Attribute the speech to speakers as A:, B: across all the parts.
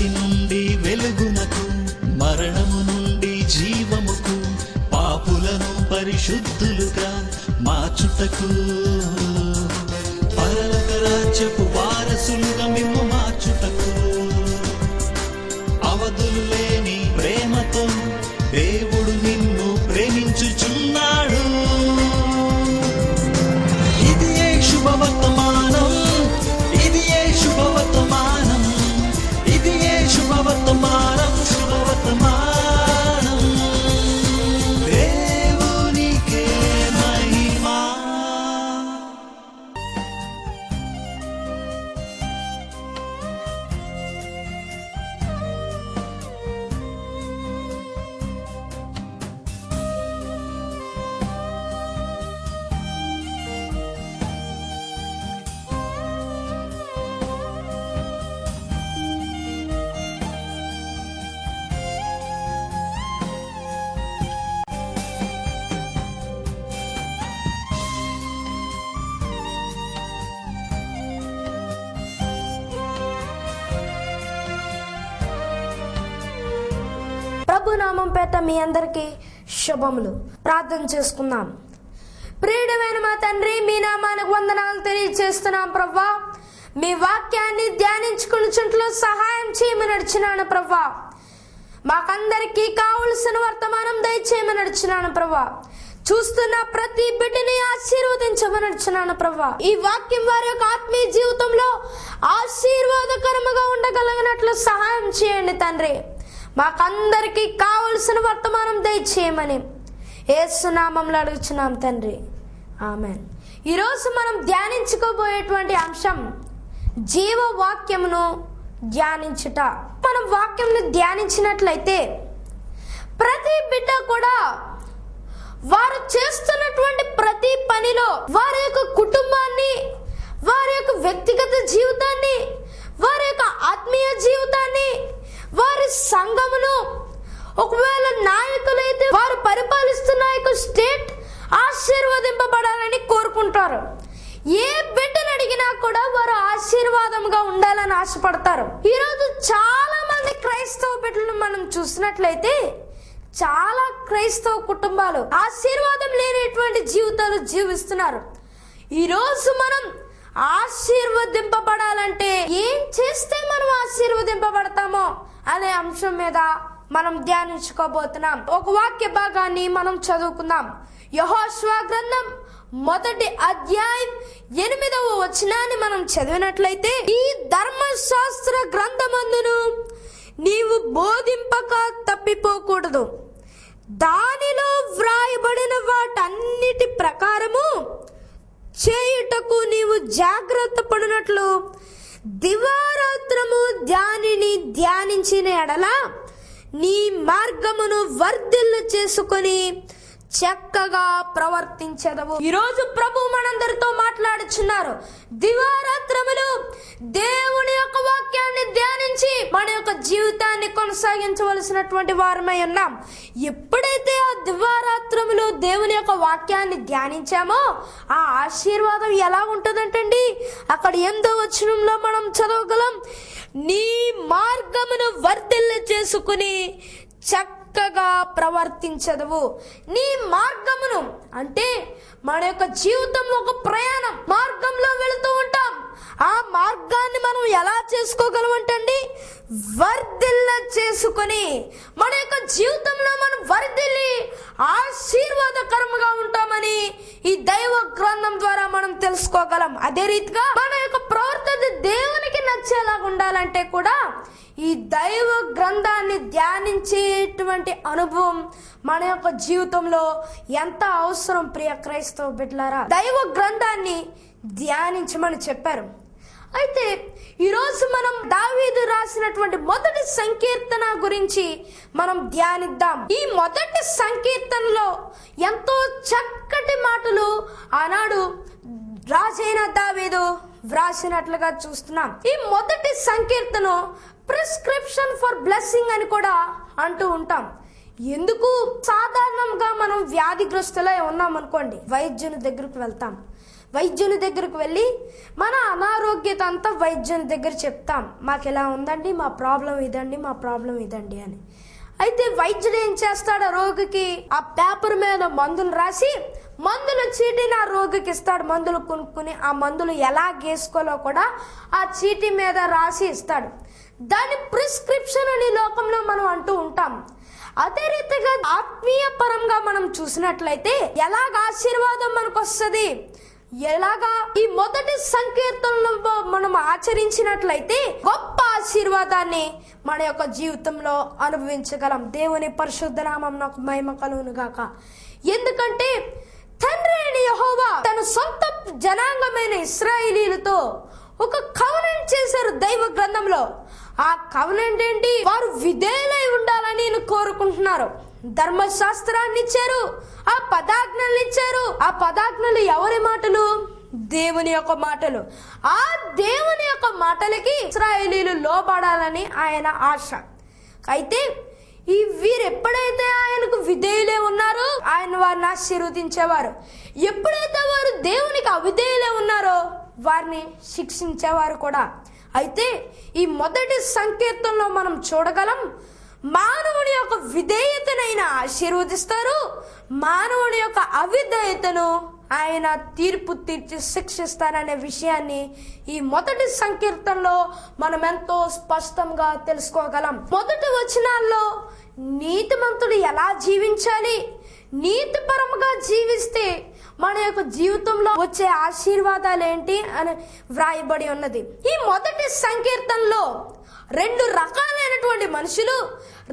A: చీకటి నుండి వెలుగునకు, మరణము నుండి జీవముకు, పాపులను పరిశుద్ధులుగా మార్చుటకు, పరలోక రాజ్యపు వారసులుగా మిమ్ము మార్చుటకు, అవధులు లేని ప్రేమతో దేవుడు నిన్ను ప్రేమించుచున్నాడు. ఇది ఏ శుభవర్తమానం, ఇది ఏ శుభవర్తమానం, ఇది ఏ శుభవర్తమానం, శుభవర్తమానం. దేవునికే మహిమా.
B: ప్రభు నామం పేట మీ అందరికీ శుభములు. ప్రార్థన చేసుకుందాం. ప్రియమైన మా తండ్రి, మీ నామానికి వందనాలు తెలియజేస్తున్నాం ప్రభా. మీ వాక్యాన్ని ధ్యానించుకుని సహాయం చేయమని నడిచినాను ప్రభా. మాకందరికీ కావలసిన వర్తమానం దయచేయమని నడిచినాను ప్రభా. చూస్తున్న ప్రతి బిడ్డని ఆశీర్వదించమని నడిచినాను ప్రభా. ఈ వాక్యం వారి యొక్క ఆత్మీయ జీవితంలో ఆశీర్వాదకరముగా ఉండగలిగినట్లు సహాయం చేయండి తండ్రి. మాకందరికీ కావలసిన వర్తమానం దయచేయమని యేసు నామములో అడుగుచున్నాం తండ్రి, ఆమెన్. ఈరోజు మనం ధ్యానించుకోబోయేటువంటి అంశం జీవవాక్యమును ధ్యానించుట. మనం వాక్యంను ధ్యానించినట్లయితే ప్రతి బిడ్డ కూడా వారు చేస్తున్నటువంటి ప్రతి పనిలో వారి యొక్క కుటుంబాన్ని, వారి యొక్క వ్యక్తిగత జీవితాన్ని, వారి యొక్క ఆత్మీయ జీవితాన్ని, వారి సంఘమును, ఒకవేళ నాయకులైతే వారు పరిపాలిస్తున్న యొక్క స్టేట్ ఆశీర్వదింపబడాలని కోరుకుంటారు. ఏ బిడ్డను అడిగినా కూడా వారు ఆశీర్వాదంగా ఉండాలని ఆశపడతారు. ఈరోజు చాలా మంది క్రైస్తవ బిడ్డలను మనం చూసినట్లయితే చాలా క్రైస్తవ కుటుంబాలు ఆశీర్వాదం లేనటువంటి జీవితాలు జీవిస్తున్నారు. ఈరోజు మనం ఆశీర్వదింపబడాలంటే ఏం చేస్తే మనం ఆశీర్వదింపబడతామో అనే అంశం మీద మనం ధ్యానించుకోబోతున్నాం. ఒక వాక్య భాగాన్ని మనం చదువుకుందాం. యెహోషువ గ్రంథం 1వ అధ్యాయం 8వ వచనాన్ని మనం చదివినట్లయితే, ఈ ధర్మశాస్త్ర గ్రంథమందును నీవు బోధింపక తప్పిపోకూడదు, దానిలో వ్రాయబడిన వాటన్నిటి ప్రకారము చేయుటకు నీవు జాగ్రత్త పడినట్లు దివారాత్రము దానిని ధ్యానించిన ఎడల నీ మార్గమును వర్ధిల్ల చేసుకొని చక్కగా ప్రవర్తించదవు. ఈరోజు ప్రభు మనందరితో మాట్లాడుచున్నారు. దివారాత్రములు దేవుని యొక్క వాక్యాన్ని ధ్యానించి మన యొక్క జీవితాన్ని కొనసాగించవలసినటువంటి వారమై ఉన్నాం. ఎప్పుడైతే ఆ దివారాత్రములు దేవుని యొక్క వాక్యాన్ని ధ్యానించామో ఆ ఆశీర్వాదం ఎలా ఉంటుందంటండి, అక్కడ 8వ వచనంలో మనం చదవగలం, నీ మార్గమును వర్ధిల్ల చేసుకుని చక్కగా ప్రవర్తించదవు. నీ మార్గమును అంటే మన యొక్క జీవితం ఒక ప్రయాణం, మార్గంలో వెళుతూ ఉంటాం. ఆ మార్గాన్ని మనం ఎలా చేసుకోగలమంటండి, వర్ధిల్ల చేసుకొని మన యొక్క జీవితంలో మనం వర్ధిల్లి ఆశీర్వాదకరంగా ఉంటామని ఈ దైవ గ్రంథం ద్వారా మనం తెలుసుకోగలం. అదే రీతిగా మన యొక్క ప్రవర్తన దేవునికి నచ్చేలాగా ఉండాలంటే కూడా ఈ దైవ గ్రంథాన్ని ధ్యానించేటువంటి అనుభవం మన యొక్క జీవితంలో ఎంత అవసరం. ప్రియ క్రైస్తవ బిడ్డలారా, దైవ గ్రంథాన్ని ధ్యానించమని చెప్పారు. అయితే ఈరోజు మనం దావీదు రాసినటువంటి 1వ సంకీర్తన గురించి మనం ధ్యానిద్దాం. ఈ 1వ సంకీర్తనలో ఎంతో చక్కటి మాటలు ఆనాడు రాజైన దావీదు వ్రాసినట్లుగా చూస్తున్నాం. ఈ 1వ సంకీర్తన ప్రిస్క్రిప్షన్ ఫర్ బ్లెస్సింగ్ అని కూడా అంటూ ఉంటాం. ఎందుకు? సాధారణంగా మనం వ్యాధిగ్రస్తులై ఉన్నాం అనుకోండి, వైద్యుని దగ్గరకు వెళ్తాం. వైద్యుని దగ్గరకు వెళ్ళి మన అనారోగ్యత అంతా వైద్యుని దగ్గర చెప్తాం. మాకు ఇలా ఉందండి, మా ప్రాబ్లం ఇదండి, మా ప్రాబ్లం ఇదండి అని. అయితే వైద్యుడు ఏం చేస్తాడు? రోగికి ఆ పేపర్ మీద మందులు రాసి మందుల చీటీని ఆ రోగికి ఇస్తాడు. మందులు కొనుక్కుని ఆ మందులు ఎలా గీసుకోవాలో కూడా ఆ చీటీ మీద రాసి ఇస్తాడు. దాని ప్రిస్క్రిప్షన్ అని లోకంలో మనం అంటూ ఉంటాం. అదే రీతిగా ఆత్మీయ పరంగా మనం చూసినట్లయితే ఎలాగ ఆశీర్వాదం మనకు వస్తుంది, ఎలాగా ఈ మొదటి సంకీర్తనలో మనం ఆచరించినట్లయితే గొప్ప ఆశీర్వాదాన్ని మన యొక్క జీవితంలో అనుభవించగలం. దేవుని పరిశుద్ధ నామం నాకు మహిమ కలుగును గాక. ఎందుకంటే తండ్రి అయిన యెహోవా తన సొంత జనాంగమైన ఇశ్రాయేలీలతో ఒక కవనెంట్ చేశారు దైవ గ్రంథంలో. ఆ కవనెంట్ ఏంటి? వారు విధేయులై ఉండాలని కోరుకుంటున్నారు. ధర్మశాస్త్రాన్ని ఇచ్చారు, ఆ పదాజ్ఞలు ఇచ్చారు. ఆ పదాజ్ఞలు ఎవరి మాటలు? దేవుని యొక్క మాటలు. ఆ దేవుని యొక్క మాటలకి ఇశ్రాయేలీలు లోబడాలని ఆయన ఆశ. అయితే వీరు ఎప్పుడైతే ఆయనకు విధేయులే ఉన్నారో ఆయన వారిని ఆశీర్వదించేవారు. ఎప్పుడైతే వారు దేవునికి అవిధేయులే ఉన్నారో వారిని శిక్షించేవారు కూడా. అయితే ఈ మొదటి సంకీర్తనలో మనం చూడగలం, మానవుని యొక్క విధేయతనైనా ఆశీర్వదిస్తారు, మానవుని యొక్క అవిధేయతను ఆయన తీర్పు తీర్చి శిక్షిస్తారనే విషయాన్ని ఈ మొదటి సంకీర్తనలో మనం ఎంతో స్పష్టంగా తెలుసుకోగలం. మొదటి వచనాల్లో నీతిమంతుడు ఎలా జీవించాలి, నీతిపరముగా జీవిస్తే మన యొక్క జీవితంలో వచ్చే ఆశీర్వాదాలు ఏంటి అని వ్రాయబడి ఉన్నది. ఈ మొదటి సంకీర్తనలో 2 రకాలైనటువంటి మనుషులు,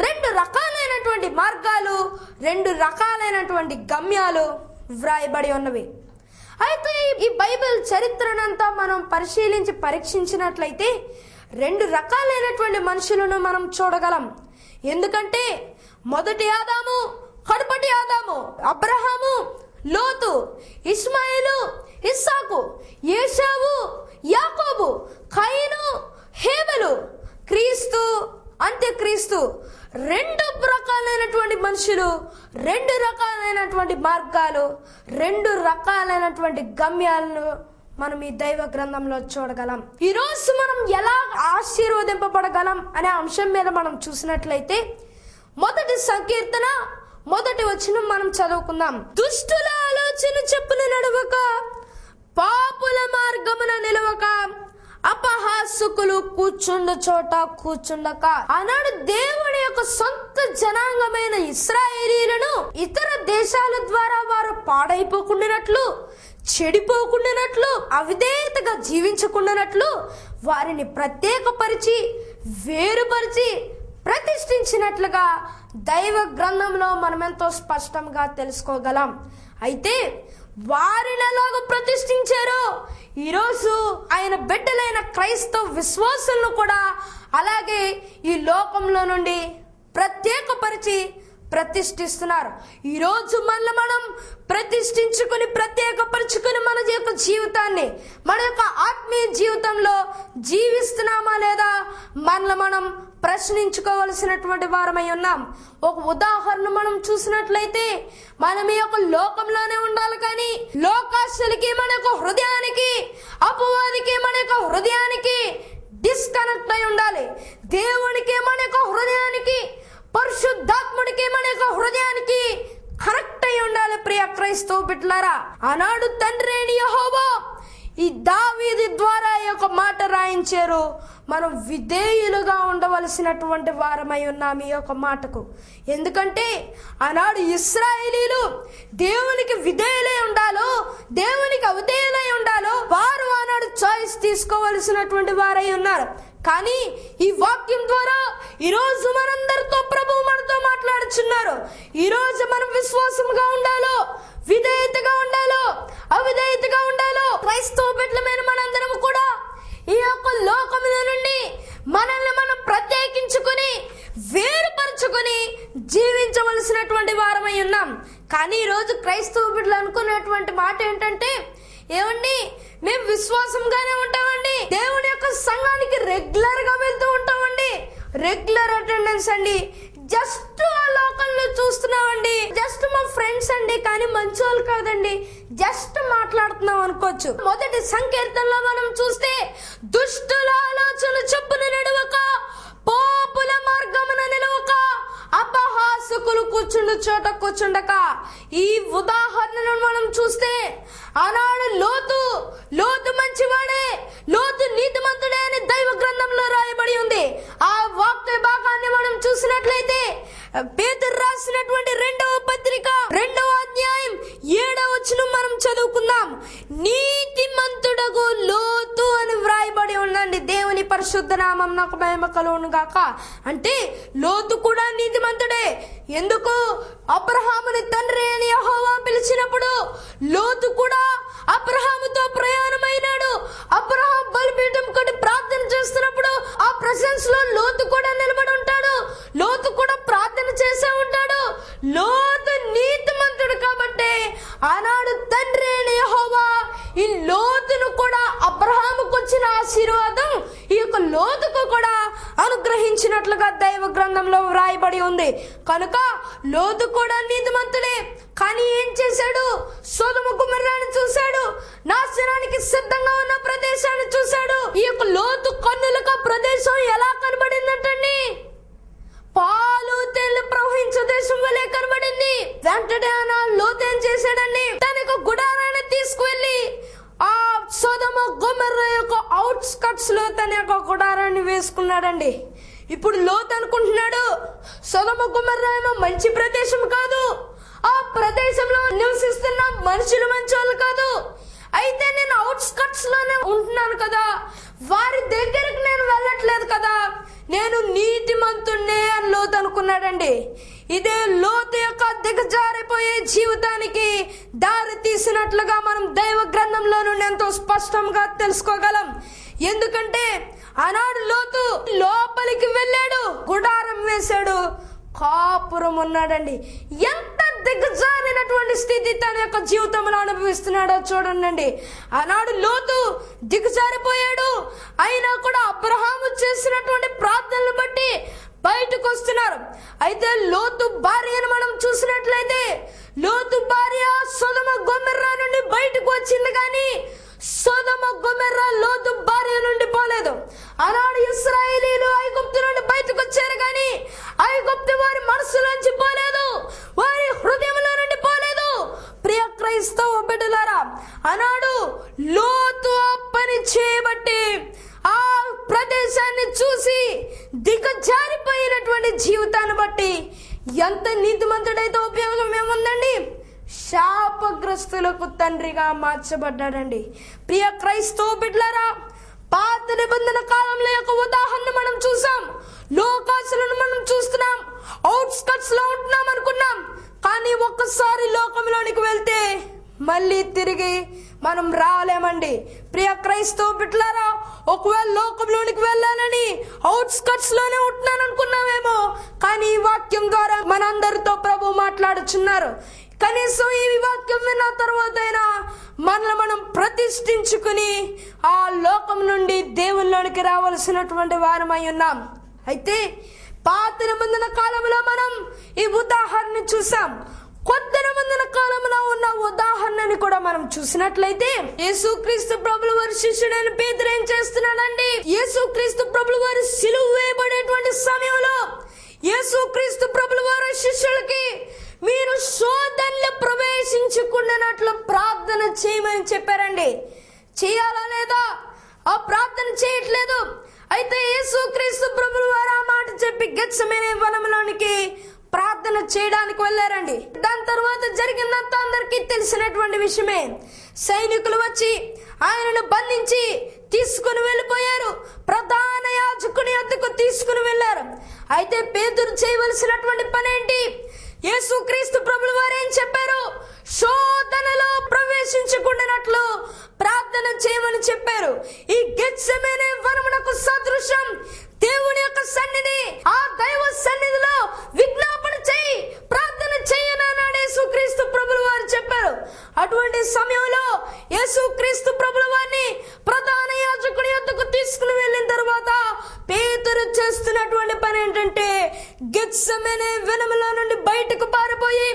B: 2 రకాలైనటువంటి మార్గాలు, 2 రకాలైనటువంటి గమ్యాలు వ్రాయబడి ఉన్నవి. అయితే ఈ బైబిల్ చరిత్రనంతా మనం పరిశీలించి పరీక్షించినట్లయితే 2 రకాలైనటువంటి మనుషులను మనం చూడగలం. ఎందుకంటే మొదటి ఆదాము, కడపటి ఆదాము, అబ్రహాము, లోతు, ఇస్మాయిలు, ఇస్సాకు, ఏశావు, యాకోబు, కయీను, హేబెలు, క్రీస్తు, అంత్యక్రీస్తు. 2 రకాలైనటువంటి మనుషులు, 2 రకాలైనటువంటి మార్గాలు, 2 రకాలైనటువంటి గమ్యాలను మనం ఈ దైవ గ్రంథంలో చూడగలం. ఈ రోజు మనం ఎలా ఆశీర్వదింపబడగలం అనే అంశం మీద మనం చూసినట్లయితే మొదటి సంకీర్తన మొదటి వచనం మనం చదువుకుందాం. దుష్టుల ఆలోచన చెప్పున నడవక, పాపుల మార్గమున నిలవక, అపహాసకులు కూర్చుండు చోట కూర్చుండక. ఆనాడు దేవుడి యొక్క సొంత జనాంగమైన ఇశ్రాయేలీలను ఇతర దేశాల ద్వారా వారు పాడైపోకుండానట్లు, చెడిపోకుండానట్లు, అవిధేయతగా జీవించకుండానట్లు వారిని ప్రత్యేకపరిచి వేరుపరిచి ప్రతిష్ఠించినట్లుగా దైవ గ్రంథంలో మనం ఎంతో స్పష్టంగా తెలుసుకోగలం. అయితే వారిని ఎలాగ ప్రతిష్ఠించారో ఈరోజు ఆయన బిడ్డలైన క్రైస్తవ విశ్వాసులను కూడా అలాగే ఈ లోకంలో నుండి ప్రత్యేకపరిచి ప్రతిష్ఠిస్తున్నారు. ఈరోజు మళ్ళీ మనం ప్రతిష్ఠించుకుని ప్రత్యేకపరుచుకుని మన యొక్క జీవితాన్ని, మన యొక్క ఆత్మీయ జీవితంలో జీవిస్తున్నామా లేదా మనల్ని మనం ప్రశ్నించుకోవలసినటువంటి వారమై ఉన్నాం. ఒక ఉదాహరణ మనం చూసినట్లయితే మనం ఈ యొక్క లోకంలోనే ఉండాలి, కానీ లోకాశలకి మన యొక్క హృదయానికి, అపవాదికి మన యొక్క హృదయానికి డిస్కనెక్ట్ అయి ఉండాలి. దేవునికి మన యొక్క హృదయానికి, పరిశుద్ధాత్ముడికి మన యొక్క హృదయానికి కనెక్ట్ అయి ఉండాలి. ప్రియ క్రైస్తవ బిడ్డలారా, ఆనాడు తండ్రి అయిన యెహోవా ఈ దావీదు ద్వారా ఈ యొక్క మాట రాయించారు. మనం విధేయులుగా ఉండవలసినటువంటి వారమై ఉన్నాం ఈ యొక్క మాటకు. ఎందుకంటే ఆనాడు ఇశ్రాయేలీలు దేవునికి విధేయులై ఉండాలో, దేవునికి అవిధేయులై ఉండాలో వారు ఆనాడు చాయిస్ తీసుకోవలసినటువంటి వారై ఉన్నారు. కానీ ఈ వాక్యం ద్వారా ఈరోజు మనందరితో ప్రభువు మనతో మాట్లాడుచున్నారు. ఈరోజు మనం విశ్వాసంగా ఉండాలో, విధేయతగా ఉండాలో, అవిధేయతగా ఉండాలో. క్రైస్తవ బిడ్డలమైన మనందరం కూడా ఈ యొక్క లోకముల నుండి మనల్ని మనం ప్రత్యేకించుకుని వేరుపరుచుకుని జీవించవలసినటువంటి వారమై ఉన్నాం. కానీ ఈరోజు క్రైస్తవ బిడ్డలు అనుకున్నటువంటి మాట ఏంటంటే, ఏమండి మేము విశ్వాసంగానే ఉంటామండి, దేవుని యొక్క సంఘానికి రెగ్యులర్ గా వెళ్తూ ఉంటామండి, రెగ్యులర్ అటెండెన్స్ అండి, జస్ట్ ఆ లోకంలో చూస్తున్నామండి, జస్ట్ మా ఫ్రెండ్స్ అండి, కానీ మంచి వాళ్ళు కాదండి, జస్ట్ మాట్లాడుతున్నాం అనుకోవచ్చు. మొదటి సంకీర్తనలో మనం చూస్తే దుష్టుల ఆలోచన చొప్పున నడవక, పాపుల మార్గమున నిలవక, అపహాసకులు కూర్చుండు చోట కూర్చుండక. ఈ ఉదాహరణను మనం చూస్తే ఆనాడు లోతు మంచివాడే, లోతు నీతిమంతుడే అని దైవ గ్రంథంలో రాయబడి ఉంది. ఆ వాక్య భాగాన్ని మనం చూసినట్లయితే పేతురు రాసినటువంటి 2వ పత్రిక 2వ అధ్యాయం 7వ వచనం మనం చదువుకుందాం. నీతిమంతుడగు లోతు అని వ్రాయబడి ఉందండి. దేవుని పరిశుద్ధ నామం నాకు మహిమ కలుగును గాక. అంటే లోతు కూడా నీతిమంతుడే. ఎందుకు? అబ్రహాముని తండ్రి అని యెహోవా పిలిచినప్పుడు లోతు కూడా అబ్రహాముతో ప్రయాణమైనాడు. అబ్రహాం బలిపీఠం కట్టి ప్రార్థన చేస్తున్నప్పుడు ఆ ప్రెసెన్స్ లో లోతు కూడా నిలబడి ఉంటాడు, లోతు కూడా ప్రార్థన చేసే ఉంటాడు. లోతు నీతిమంతుడు కాబట్టి ఆనాడు తండ్రి అయిన యెహోవా ఈ లోతును కూడా అబ్రహాముకు వచ్చిన ఆశీర్వాదం ఈ యొక్క లోతుకు కూడా అనుగ్రహించినట్లుగా దైవ గ్రంథంలో వ్రాయబడి ఉంది. కనుక లోతు కూడా నీతిమంతుడే. కానీ ఏం చేశాడు? సొదొమ గొమొర్రాను చూశాడు, నాశనానికి సిద్ధంగా ఉన్న ప్రదేశాన్ని చూశాడు. ఈ యొక్క లోతు కన్నులకు ప్రదేశం ఎలా కనబడిందంటండి? పాలు తేళ్లు ప్రవహించే దేశం వలె కనబడింది. వెంటనే లోతు ఏం చేశాడండి? తనకు గుడారాన్ని తీసుకువెళ్ళి ఆ సొదొమ గొమొర్రా యొక్క అవుట్స్కట్స్ లో తన యొక్క గుడారాన్ని వేసుకున్నాడండి. ఇప్పుడు లోతు అనుకుంటున్నాడు, సొదొమ గొమొర్రా ఏమో మంచి ప్రదేశం కాదు, ఆ ప్రదేశంలో నివసిస్తున్న మనుషులు మంచి వాళ్ళు కాదు, అయితే నేను అవుట్స్కట్స్ లోనే ఉంటున్నాను కదా, వారి దగ్గరికి నేను వెళ్ళట్లేదు కదా, నేను నీతిమంతుణ్ణే అని లోతు అనుకున్నాడండి. ఇదే లోతు యొక్క దిగజారిపోయే జీవితానికి దారి తీసినట్లుగా మనం దైవ గ్రంథంలో నుండి ఎంతో స్పష్టంగా తెలుసుకోగలం. ఎందుకంటే ఆనాడు లోతు లోపలికి వెళ్ళాడు, గుడారం వేశాడు, కాపురం ఉన్నాడండి. ఎంత దిగజారినటువంటి స్థితి తన యొక్క జీవితంలో అనుభవిస్తున్నాడో చూడండి. ఆనాడు లోతు దిగజారిపోయాడు, అయినా కూడా అబ్రహాము చేసినటువంటి ప్రార్థనలు బట్టి బయటకు వస్తున్నారు. అయితే లోతు భార్యను మనం చూసినట్లయితే లోతు భార్య సొదొమ గొమొర్రా నుండి బయటకు వచ్చింది, కానీ సొదొమ గొమొర్రా లోతు భార్య నుండి పోలేదు. ఆనాడు ఇశ్రాయేలీయులు ఐగుప్తు నుండి బయటకు వచ్చారు, కానీ ఐగుప్తు వారి మనసులోంచి పోలేదు, వారి హృదయంలో నుండి పోలేదు. ప్రియ క్రైస్తవ బిడ్డలారా, ఆనాడు లోతు పని చేయబట్టి ఆ ప్రదేశాన్ని చూసి దిగజారిపోయినటువంటి జీవితాన్ని బట్టి ఎంత నీతిమంతుడైతే ఉపయోగం ఏముందండి? శాపగ్రస్తులకు తండ్రిగా మార్చబడ్డాడండి. ప్రియ క్రైస్తవ బిడ్డలారా, పాత నిబంధన కాలంలో యొక్క ఉదాహరణ మనం చూసాం. లోకాసులను మనం చూస్తున్నాం, అవుట్స్కట్స్ లో ఉంటున్నాం అనుకున్నాం, కానీ ఒక్కసారి లోకంలోనికి వెళ్తే మళ్ళీ తిరిగి మనం రాలేమండి. ప్రియ క్రైస్తవ బిడ్డలారా, ఒకవేళ లోకంలోనికి వెళ్ళాలని అవుట్స్కట్స్ లోనే ఉంటున్నాను అనుకున్నామేమో, కానీ ఈ వాక్యం ద్వారా మనందరితో ప్రభు మాట్లాడుచున్నారు. కనీసం ఈ వాక్యం విన్న తర్వాత అయినా మనల్ని మనం ప్రతిష్ఠించుకుని ఆ లోకం నుండి దేవుల్లోనికి రావాల్సినటువంటి వారమై ఉన్నాం. అయితే పాత నిబంధన కాలంలో మనం ఈ ఉదాహరణ చూసాం. కొత్త నిబంధన కాలంలో ఉన్న ఉదాహరణని కూడా మనం చూసినట్లయితే యేసుక్రీస్తు ప్రభుల వారి శిష్యుడైన పేతురు ఏం చేస్తున్నాడండి? యేసుక్రీస్తు ప్రభుల వారి సిలువ వేయబడేటువంటి సమయంలో యేసుక్రీస్తు ప్రభుల వారి శిష్యులకి మీరు శోధనలో ప్రవేశించకుండానట్లు ప్రార్థన చేయమని చెప్పారండి. చేయాలా లేదా? ఆ ప్రార్థన చేయట్లేదు. అయితే యేసుక్రీస్తు ప్రభుల వారు ఆ మాట చెప్పి గెత్సెమనే వనంలోనికి ప్రార్థన చేయడానికి వెళ్ళారండి. దాని తర్వాత జరిగిందంతా అందరికీ తెలిసినటువంటి విషయమే. సైనికులు వచ్చి ఆయనను బంధించి తీసుకుని వెళ్ళిపోయారు. ప్రధాన యాజకుని వద్దకు తీసుకుని వెళ్ళారు. అయితే పేతురు చేయవలసినటువంటి పని ఏంటి? యేసుక్రీస్తు ప్రభుల వారు ఏం చెప్పారు? శోధనలో ప్రవేశించకుండానట్లు ప్రార్థన చేయమని చెప్పారు. ఈ గెత్సెమనే వనమునకు సదృశ్యం దేవుని యొక్క సన్నిధి. ఆ దైవ సన్నిధిలో విజ్ఞాపన చేయి, ప్రార్థన చేయనన్నాడు యేసుక్రీస్తు ప్రభుల వారు చెప్పారు. అటువంటి సమయంలో యేసుక్రీస్తు ప్రభుల వారిని ప్రధాన యాజకుని యొద్దకు తీసుకుని వెళ్ళిన తర్వాత పేతురు చేస్తున్నటువంటి పని ఏంటంటే గెత్సెమనే వనములో నుండి బయటకు పారిపోయి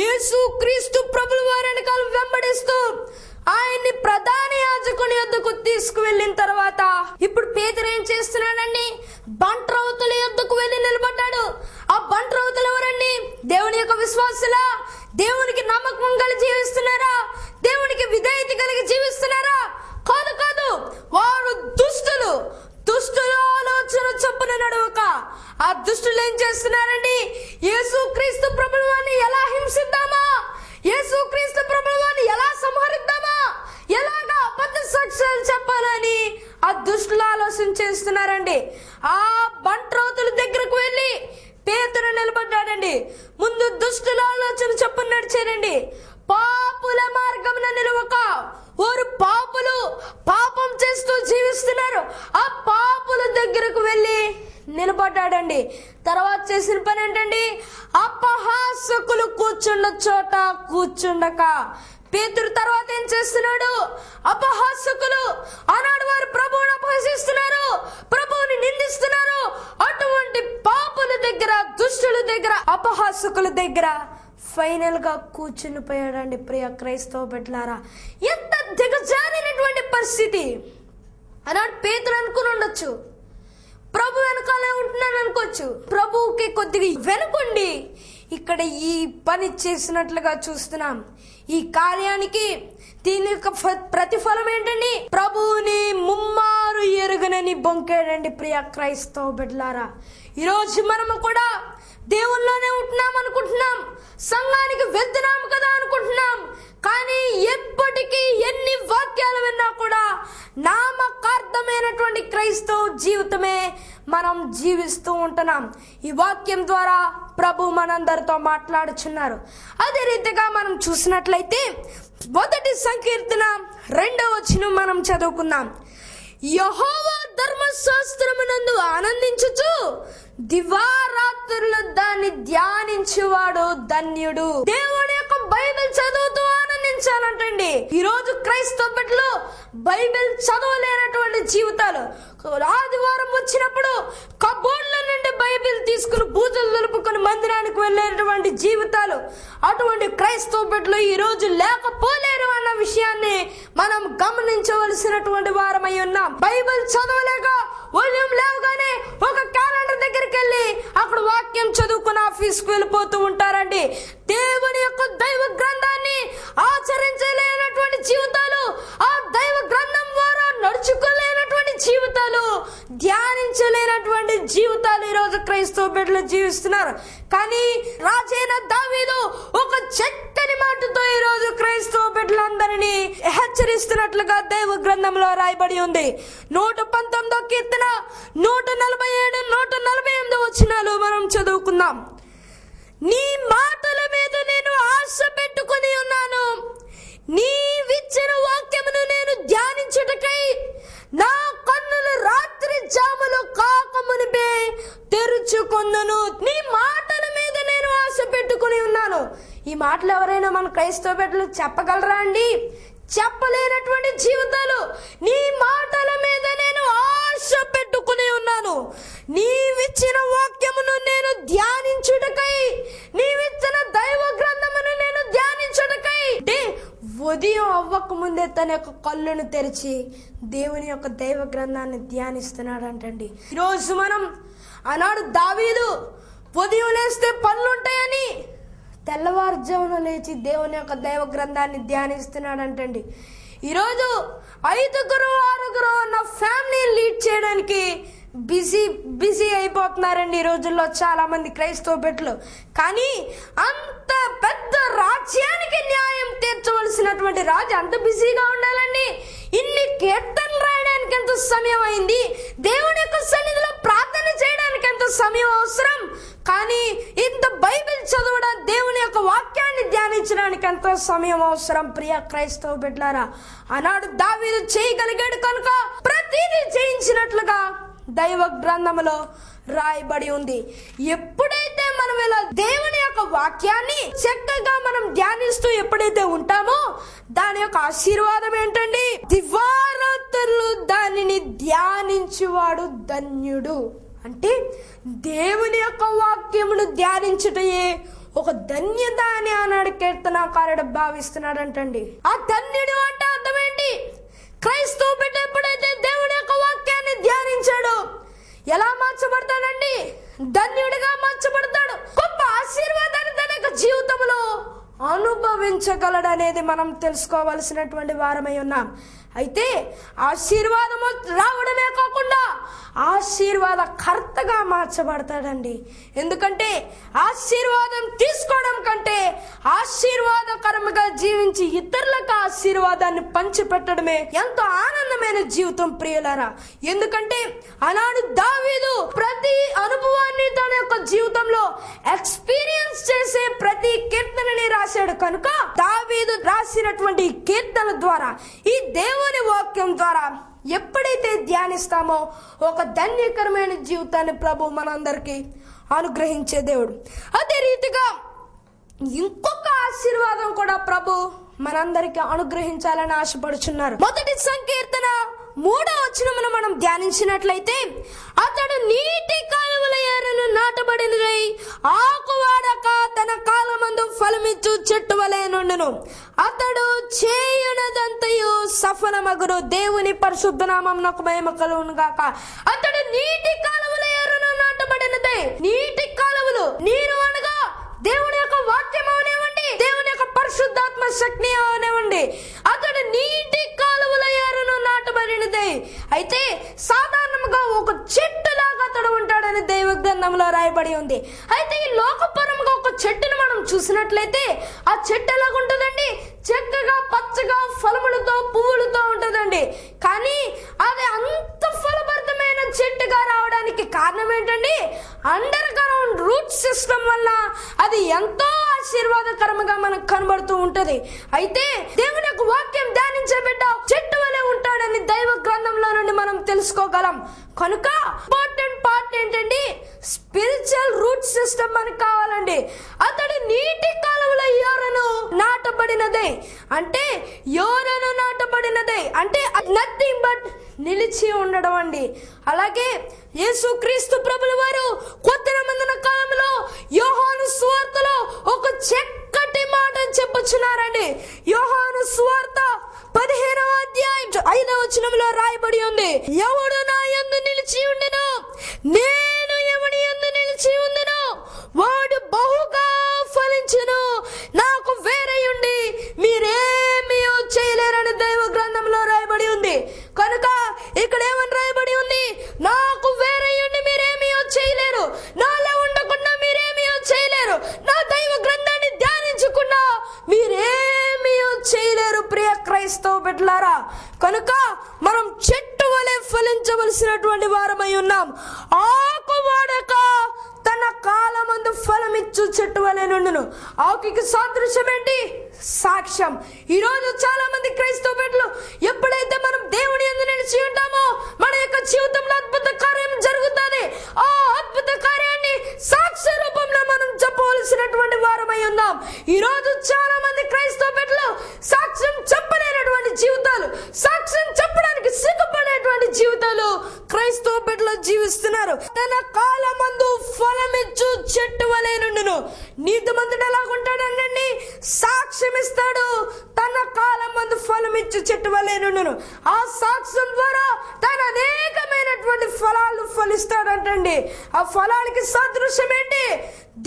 B: యేసు క్రీస్తు ప్రభువు వారి వెనకాల వెంబడిస్తూ ఆయన్ని ప్రధాన యాజకుని యొద్దకు తీసుకువెళ్ళిన తర్వాత ఇప్పుడు పేతురు ఏం చేస్తున్నాడండి? బంట్రౌతుల యొద్దకు వెళ్ళి నిలబడ్డాడు. ఆ బంట్రౌతులు ఎవరండి? దేవుని యొక్క విశ్వాసులా? దేవునికి నమ్మకం కలిగి జీవిస్తున్నారా? దేవునికి విధేయత కలిగి జీవిస్తున్నారా? కాదు కాదు, వారు దుష్టుల ఆలోచన చొప్పున నడవక ఆ దుష్టులు ఏం చేస్తున్నారండి? యేసు క్రీస్తు ప్రభువుని ఎలా హింసిద్దామా, యేసు క్రీస్తు ప్రభువుని ఎలా సంహరిద్దామా, ఎలాగా అబద్ధ సాక్ష్యాలు చెప్పాలని ఆ దుష్టులు ఆలోచన చేస్తున్నారండి. ఆ బంట్రోతుల దగ్గరకు వెళ్ళి పేతురు నిలబడ్డాడండి. ముందు దుష్టుల ఆలోచన చొప్పున నడిచారండి. పాపుల మార్గమున నిలవక, వారు పాపులు పాపం చేస్తూ జీవిస్తున్నారు, ఆ పాపుల దగ్గరకు వెళ్ళి నిలబడ్డాడండి. తర్వాత చేసిన పని ఏంటండి? అపహాసకులు కూర్చున్న చోట కూర్చుండక. పేతురు తర్వాత ఏం చేస్తున్నాడు? అపహాసకులు, ఆనాడు వారు ప్రభువుని అపహసిస్తున్నారు, ప్రభువుని నిందిస్తున్నారు, అటువంటి పాపుల దగ్గర, దుష్టుల దగ్గర, అపహాసకుల దగ్గర ఫైనల్ గా కూర్చుని పోయాడండి. ప్రియ క్రైస్తవ బిడ్డలారా, ఎంత దిగజారినటువంటి పరిస్థితి! అన్నాడు పేతురు అనుకుని ఉండొచ్చు, ప్రభు వెనకాలే ఉంటున్నాను అనుకోవచ్చు. ప్రభువుకి కొద్దిగా వెనుకుండి ఇక్కడ ఈ పని చేసినట్లుగా చూస్తున్నాం. ఈ కార్యానికి దీని యొక్క ప్రతిఫలం ఏంటండి? ప్రభువుని ముమ్మారు ఎరుగనని బొంకాడండి. ప్రియ క్రైస్తవ బిడ్డలారా, ఈరోజు మనము కూడా దేవుల్లోనే ఉంటున్నాం అనుకుంటున్నాం, సంఘానికి వెళ్తున్నాం కదా అనుకుంటున్నాం, కానీ ఎప్పటికీ ఎన్ని వాక్యాలు విన్నా కూడా నామకార్థమైనటువంటి క్రైస్తవ జీవితమే మనం జీవిస్తూ ఉంటున్నాం. ఈ వాక్యం ద్వారా ప్రభు మనందరితో మాట్లాడుచున్నారు. అదే రీతిగా మనం చూసినట్లయితే 1 సంకీర్తన 2వ వచనం మనం చదువుకుందాం. యెహోవా ధర్మశాస్త్రమునందు ఆనందించుచు దివారాత్రులు దాన్ని ధ్యానించువాడు ధన్యుడు. దేవుని యొక్క బైబిల్ చదువుతూ ఆనందించాలంటండి. ఈ రోజు క్రైస్తవ బిడ్డలు బైబిల్ చదవలేనటువంటి జీవితాలు, ఆదివారం వచ్చినప్పుడు కబోర్డ్ల నుండి బైబిల్ తీసుకుని బూజులు దులుపుకొని మందిరానికి వెళ్ళేటువంటి జీవితాలు, అటువంటి క్రైస్తవ బిడ్డలు ఈ రోజు లేకపోలేరు అన్న విషయాన్ని మనం గమనించవలసినటువంటి వారమై ఉన్నాం. బైబిల్ చదవలేక ఉదయం లేవగానే ఒక క్యాలెండర్ దగ్గరికి వెళ్ళి అక్కడ వాక్యం చదువుకుని ఆఫీస్కి వెళ్ళిపోతూ ఉంటారండి. దేవుని యొక్క దైవ గ్రంథాన్ని ఆచరించలేనటువంటి జీవితాలు, ఆ దైవ గ్రంథం ద్వారా నడుచుకోలేనటువంటి జీవితాలు, ధ్యానించలేనటువంటి జీవితాలు ఈరోజు క్రైస్తవ బిడ్డలు జీవిస్తున్నారు. కానీ రాజైన దావీదు ఒక చక్కని మాటతో ఈరోజు క్రైస్తవ బిడ్డలందరినీ హెచ్చరిస్తున్నట్లుగా దైవ గ్రంథంలో రాయబడి ఉంది. 119వ కీర్తన 147, 148 వచనాలు మనం చదువుకుందాం. నీ మాటల మీద నేను ఆశ పెట్టుకుని ఉన్నాను, నీవిచ్చిన వాక్యమును నేను ధ్యానించుటకై నా కన్నులు రాత్రి జాములు కాకమునిపే తెరుచుకొందును. నీ మాటల మీద నేను ఆశ పెట్టుకుని ఉన్నాను. ఈ మాటలు ఎవరైనా మన క్రైస్తవ బిడ్డలు చెప్పగలరా అండి? చెప్పలేనటువంటి జీవితాలు. నీ మాటల మీద నేను ఆశ పెట్టుకుని ఉన్నాను, నీవిచ్చిన వాక్యమును నేను ధ్యానించుటకై, నీవిచ్చిన దైవ గ్రంథమును నేను ధ్యానించుటకై. ఉదయం అవ్వక ముందే తన యొక్క కళ్ళను తెరిచి దేవుని యొక్క దైవ గ్రంథాన్ని ధ్యానిస్తున్నాడు అంటండి. ఈరోజు మనం, ఆనాడు దావీదు ఉదయం లేస్తే పనులుంటాయని తెల్లవారుజామున లేచి దేవుని యొక్క దైవ గ్రంథాన్ని ధ్యానిస్తున్నాడు అంటండి. ఈరోజు 5గురు 6గురు ఉన్న ఫ్యామిలీ లీడ్ చేయడానికి బిజీ అయిపోతున్నారండి ఈ రోజుల్లో చాలా మంది క్రైస్తవ బిడ్డలు. కానీ అంత పెద్ద రాజ్యానికి న్యాయం తీర్చవలసినటువంటి రాజు అంత బిజీగా ఉండాలండి. ఇన్ని కీర్తనలు రాయడానికి ఎంత సమయం అయింది, దేవుని యొక్క సన్నిధిలో ప్రార్థన చేయడానికి ఎంత సమయం అవసరం, కానీ ఇంత బైబిల్ చదవడం, దేవుని యొక్క వాక్యాన్ని ధ్యానించడానికి ఎంతో సమయం అవసరం. ప్రియ క్రైస్తవ బిడ్డలారా, ఆనాడు దావీదు చేయగలిగాడు కనుక ప్రతిదీ చేయించినట్లుగా దైవ గ్రంథములో రాయబడి ఉంది. ఎప్పుడైతే మనం ఇలా దేవుని యొక్క వాక్యాన్ని చక్కగా మనం ధ్యానిస్తూ ఎప్పుడైతే ఉంటామో దాని యొక్క ఆశీర్వాదం ఏంటండి? దివారాత్రులు దానిని ధ్యానించువాడు ధన్యుడు అంటే దేవుని యొక్క వాక్యమును ధ్యానించుటయే ఒక ధన్యత అని ఆనాడు కీర్తనాకారుడు భావిస్తున్నాడంటండి. ఆ ధన్యుడు అంటే అర్థం ఏంటి? క్రైస్తవ బిడ్డ ఎప్పుడైతే దేవుని యొక్క వాక్యాన్ని ధ్యానించాడో ఎలా మార్చబడతాడండి? ధన్యుడిగా మార్చబడతాడు. గొప్ప ఆశీర్వాదాన్ని తన యొక్క జీవితంలో అనుభవించగలడు అనేది మనం తెలుసుకోవాల్సినటువంటి వారమై ఉన్నాం. అయితే ఆశీర్వాదము రావడమే కాకుండా ఆశీర్వాద కర్తగా మార్చబడతాడండి. ఎందుకంటే ఆశీర్వాదం తీసుకోవడం కంటే ఆశీర్వాదకరముగా జీవించి ఇతరులకు ఆశీర్వాదాన్ని పంచిపెట్టడమే ఎంతో ఆనందమైన జీవితం ప్రియులారా. ఎందుకంటే ఆనాడు దావీదు ప్రతి అనుభవాన్ని తన యొక్క జీవితంలో ఎక్స్పీరియన్స్ చేసే ప్రతి కీర్తనని రాశాడు. కనుక దావీదు రాసినటువంటి కీర్తన ద్వారా, ఈ దేవుని వాక్యం ద్వారా ఎప్పుడైతే ధ్యానిస్తామో ఒక ధన్యకరమైన జీవితాన్ని ప్రభు మనందరికీ అనుగ్రహించే దేవుడు. అదే రీతిగా ఇంకొక ఆశీర్వాదం కూడా ప్రభు మనందరికీ అనుగ్రహించాలని ఆశపడుచున్నారు. మొదటి సంకీర్తన 3వ వచనమును మనం ధ్యానించినట్లయితే, అతడు నీటి కాలువల ఎరును నాటబడినదై ఆకువాడక తన కాలమందు ఫలమిచ్చు చెట్టు వలె నుండును. అతడు చేయునదంతయు సఫలమగును. దేవుని పరిశుద్ధ నామమునకు మహిమ కలుగును గాక. అతడు నీటి కాలువల ఎరును నాటబడినదై. నీటి కాలువలు, నీరు అనగా దేవుని యొక్క వాక్యం అవనివ్వండి, దేవుని యొక్క పరిశుద్ధాత్మ శక్తి అవనివ్వండి, అతడు నీటి కాలువల ఎరును నాటబడినదే. అయితే సాధారణంగా ఒక చెట్టు లాగా అతడు ఉంటాడని దైవ గ్రంథంలో రాయబడి ఉంది. అయితే ఈ లోకపరంగా ఒక చెట్టును మనం చూసినట్లయితే ఆ చెట్టు ఎలాగుంటుందండి? చక్కగా పచ్చగా ఫలములతో పువ్వులతో ఉంటుందండి. కానీ అది అంత ఫలభరితమైన చెట్టుగా రావడానికి కారణం ఏంటండి? అండర్ గ్రౌండ్ రూట్ సిస్టమ్ వల్ల అది ఎంతో ఆశీర్వాదకరంగా మనకు కనబడుతూ ఉంటది. అయితే దేవుని యొక్క వాక్యం ధ్యానించే బిడ్డ చెట్టు వలె ఉంటాడని దైవ గ్రంథంలో నుండి మనం తెలుసుకోగలం. కనుక ఇంపార్టెంట్ పార్ట్ ఏంటండి? స్పిరిచువల్ రూట్ సిస్టమ్ మనకు కావాలండి. అతడు నీటి కాలువల యోరను నాటబడినదే. అంటే యోరను నాటబడినదే అంటే నథింగ్ బట్ నిలిచి ఉండడం అండి. అలాగే యేసుక్రీస్తు ప్రభుల వారు కొత్త నిబంధన కాలంలో యోహాను సువార్తలో ఒక చక్కటి మాట చెప్పుచున్నారండి. యోహాను సువార్త 15వ అధ్యాయం 5వ వచనంలో రాయబడి ఉంది, ఎవడు నా యందు నిలిచి ఉండునో, నేను ఎవని యందు నిలిచి ఉండునో, వాడు బహుగా ఫలించును. నాకు వేరేయుండి మీరేమీ చేయలేరని దైవ గ్రంథంలో రాయబడి ఉంది. కనుక ఇక్కడ ఏమని రాయబడి ఉంది? నాకు వేరేయుండి మీరేమీ చేయలేరు, నాలో ఉండకుండా మీరేమీ చేయలేరు, నా దైవ గ్రంథాన్ని ధ్యానించకుండా మీరేమీ చేయలేరు ప్రియ క్రైస్తవ బిడ్డలారా. కనుక మనం చెట్టు వలె ఫలించవలసినటువంటి వారమై ఉన్నాం. ఆకు వాడక తన కాలమందు ఫలమిచ్చు చెట్టు వలె నుండును. ఆకుకి సాదృశ్యం ఏంటి? సాక్ష్యం. ఈరోజు చాలా మంది క్రైస్తవ బిడ్డలు ఎప్పుడైతే మనం దేవుని యందు నిలిచి ఉంటామో మన యొక్క జీవితంలో అద్భుత కార్యం జరుగుతుంది. ఆ అద్భుత కార్యాన్ని సాక్ష్య రూపంలో మనం చెప్పవలసినటువంటి వారమై ఉన్నాం. ఈరోజు చాలా మంది క్రైస్తవ బిడ్డలు సాక్ష్యం చెప్పలేనటువంటి జీవితాలు, సాక్ష్యం చెప్పడానికి సిగ్గుపడేటువంటి జీవితాలు క్రైస్తవ బిడ్డలు జీవిస్తున్నారు. తన కాలమందు ఫలమిచ్చు చెట్టు వలె నుండును. నీతిమంతుడు ఎలాగుంటాడండి? సాక్ష్యం ఇస్తాడు, తన కాలమందు ఫలమిచ్చు చెట్టు వలె నుండును. ఆ సాక్ష్యం ద్వారా తన అనేకమైనటువంటి ఫలాలు ఫలిస్తాడంటండి. ఆ ఫలాలకి సాదృశ్యం ఏంటి?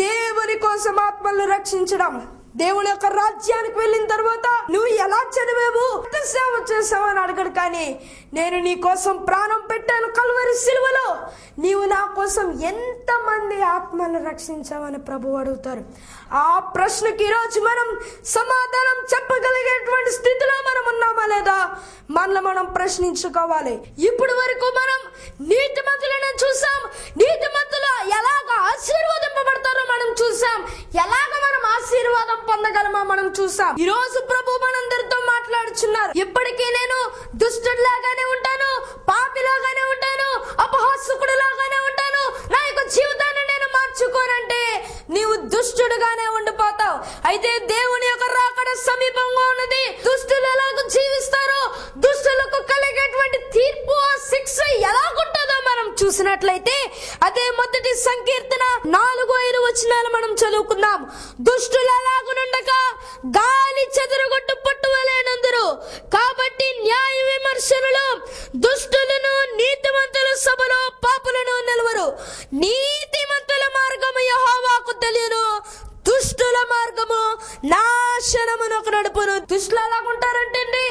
B: దేవుని కోసం ఆత్మలను రక్షించడం. దేవుని యొక్క రాజ్యానికి వెళ్ళిన తర్వాత నువ్వు ఎలా చదివావు, ఎంత సేవ చేసావు అని అడగడు. కానీ నేను నీ కోసం ప్రాణం పెట్టాను కల్వరి సిలువలో, నీవు నా కోసం ఎంతమంది ఆత్మలను రక్షించావని ప్రభు అడుగుతారు. ఆ ప్రశ్నకి ఈరోజు మనం సమాధానం చెప్పగలిగేటువంటి స్థితిలో మనం ఉన్నామా లేదా మనల్ని మనం ప్రశ్నించుకోవాలి. ఇప్పుడు వరకు మనం నీతిమంతులను చూసాం, నీతిమంతులు ఎలాగ ఆశీర్వదింపబడతారో మనం చూసాం, ఎలాగ మనం ఆశీర్వాదం పొందగలమో మనం చూసాం. ఈ రోజు ప్రభు మనందరితో మాట్లాడుచున్నారు. ఇప్పటికీ నేను దుష్టుడిలాగానే ఉంటాను, పాపిలాగానే ఉంటాను, అపహాసకుడు లాగానే ఉంటాను, నా యొక్క జీవితాన్ని నేను మార్చుకోనంటే నీవు దుష్టుడుగానే ఉండిపోతావు. అయితే దేవుని యొక్క రాకడ సమీపంగా ఉన్నది. దుష్టులు ఎలాగ జీవిస్తారో, దుష్టులకు కలిగేటువంటి తీర్పు, ఆ శిక్ష ఎలాగుంటుందో మనం చూసినట్లయితే అదే మొదటి సంకీర్తన 4-5 వచనాలు మనం చదువుకుందాం. దుష్టులు అలాగునుండక గాలి చెదరగొట్టు పట్టువలేనందురు, కాబట్టి న్యాయ విమర్శనలు దుష్టులను నీతిమంతుల సభలో పాపులను నిలవరు. నీతిమంతుల మార్గము యెహోవాకు తెలియను, దుష్టుల మార్గము నాశనమునకు నడుపును. దుష్టులు ఎలాగుంటారంటే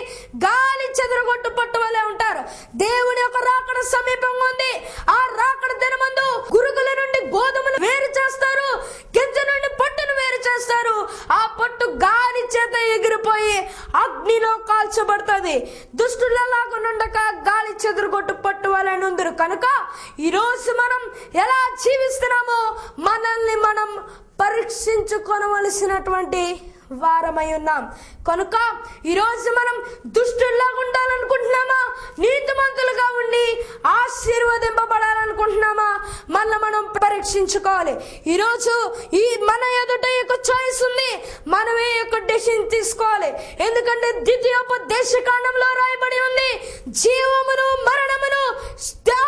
B: గాలి చెదరగొట్టు పట్టువలే ఉంటారు. దేవుని యొక్క రాకడ సమీపంగా ఉంది. ఆ రాకడ దినమందు గురుగుల నుండి గోధుమలు వేరు చేస్తారు, గింజ నుండి పట్టును వేరు చేస్తారు. ఆ పట్టు గాలి చేత ఎగిరిపోయి అగ్నిలో కాల్చబడుతుంది. దుష్టులు ఎలాగుండక గాలి చెదరగొట్టు పట్టువలే నుందురు. కనుక ఈరోజు మనం ఎలా జీవిస్తున్నామో మనల్ని మనం పరీక్షించుకోవలసినటువంటి వారమై ఉన్నాం. కనుక ఈరోజు మనం దుష్టుల్లాగా ఉండాలనుకుంటున్నామా, నీతిమంతులుగా ఉండి ఆశీర్వదింపబడాలనుకుంటున్నామా, మనం పరీక్షించుకోవాలి. ఈరోజు ఈ మన ఎదుట యొక్క చాయిస్ ఉంది, మనమే యొక్క డెసిషన్ తీసుకోవాలి. ఎందుకంటే ద్వితీయోపదేశకాండంలో రాయబడి ఉంది, జీవమును మరణమును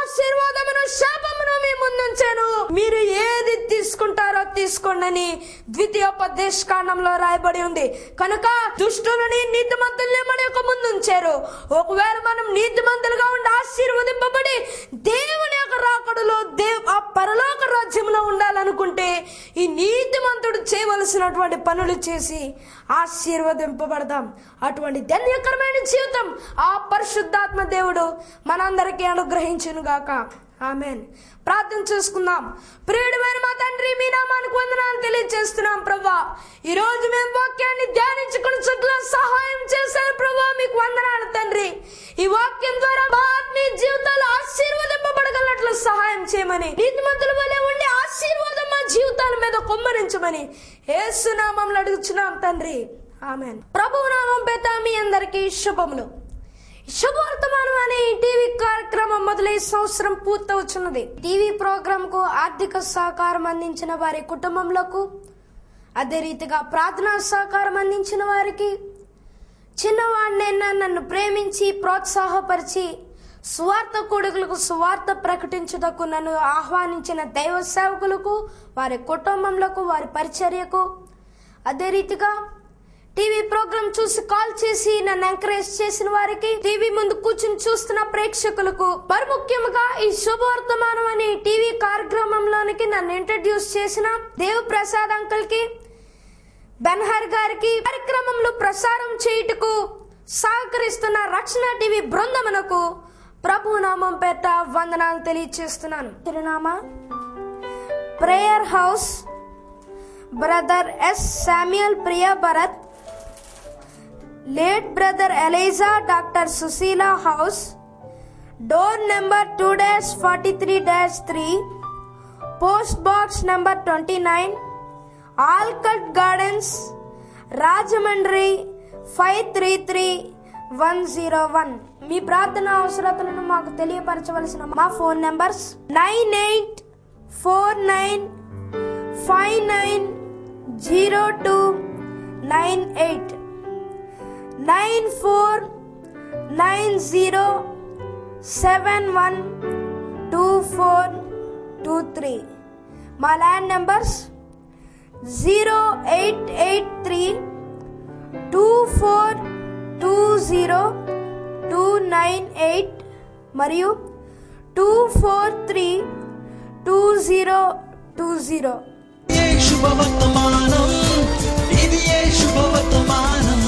B: ఆశీర్వాదమును శాపమును మీ ముందుంచాను, మీరు ఏది తీసుకుంటారో తీసుకోండి అని ద్వితీయోపదేశకాండంలో రాయబడి ఉంది. కనుక దుష్టులని నీతిమంతుల్ని మన యొక్క ముందు ఉంచారు. ఒకవేళ మనం నీతిమంతులుగా ఉండి ఆశీర్వదింపబడి దేవుని యొక్క రాకడలో ఆ పరలోక రాజ్యంలో ఉండాలనుకుంటే ఈ నీతిమంతుడు చేయవలసినటువంటి పనులు చేసి ఆశీర్వదింపబడదాం. అటువంటి ధన్యకరమైన జీవితం ఆ పరిశుద్ధాత్మ దేవుడు మనందరికీ అనుగ్రహించును గాక. ఆమేన్. ప్రార్థన చేసుకుందాం. ప్రియుడైన మా తండ్రి, మీ నామానికి వందనాలు తెలియజేస్తున్నాం ప్రభువా. ఈ రోజు మేము వాక్యాన్ని ధ్యానించుకుని చుట్టూ సహాయం చేశారు ప్రభువా, మీకు వందనాలు తండ్రి. ఈ వాక్యం ద్వారా మా ఆత్మీయ జీవితాలు ఆశీర్వదింపబడగలట్లు సహాయం చేయమని, నీతిమంతుల వలె ఉండి ఆశీర్వాదం మా జీవితాల మీద కుమ్మరించమని యేసు నామములో అడుగుచున్నాం తండ్రి. ఆమేన్. ప్రభువు నామం పేత మీ అందరికీ శుభములు. శుభవర్తమానం అనే టీవీ కార్యక్రమం మొదలై సంవత్సరం పూర్తవుతున్నది. టీవీ ప్రోగ్రామ్ కు ఆర్థిక సహకారం అందించిన వారి కుటుంబంలోకు, అదే రీతిగా ప్రార్థనా సహకారం అందించిన వారికి, చిన్నవాడినైనా నన్ను ప్రేమించి ప్రోత్సాహపరిచి సువార్త కొడుకులకు సువార్త ప్రకటించుటకు నన్ను ఆహ్వానించిన దైవ సేవకులకు, వారి కుటుంబంలోకు, వారి పరిచర్యకు, అదే రీతిగా టీవీ ప్రోగ్రామ్ చూసి కాల్ చేసి నన్ను ఎంకరేజ్ చేసిన వారికి, టీవీ ముందు కూర్చుని చూస్తున్న ప్రేక్షకులకు, మరి ముఖ్యంగా ఈ శుభవర్తమానం అనే టీవీ కార్యక్రమంలోనికి నన్ను ఇంట్రడ్యూస్ చేసిన దేవ్ ప్రసాద్ అంకుల్ కి, బెన్హర్ గారికి, కార్యక్రమంలో ప్రసారం చేయుటకు సహకరిస్తున్న రక్షణ టీవీ బృందమునకు ప్రభు నామం పేట వందనాలు తెలియజేస్తున్నాను. చిరునామా prayer house, brother S Samuel Priya Bharat, late brother Elijah doctor Sushila house, door number 2-43-3, post box number 29, Alcot Gardens, Rajahmundry 533101. మీ ప్రార్థన అవసరతలను మాకు తెలియపరచవలసిన మా ఫోన్ నెంబర్స్ 9849590298, 9490712423. మా ల్యాండ్ నెంబర్స్ 0883-2420-298 మరియు 243-2020.
A: శుభవర్తమానం, ఇది శుభవర్తమానం,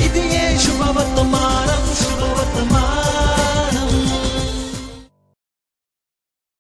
A: ఇది శుభవర్తమానం.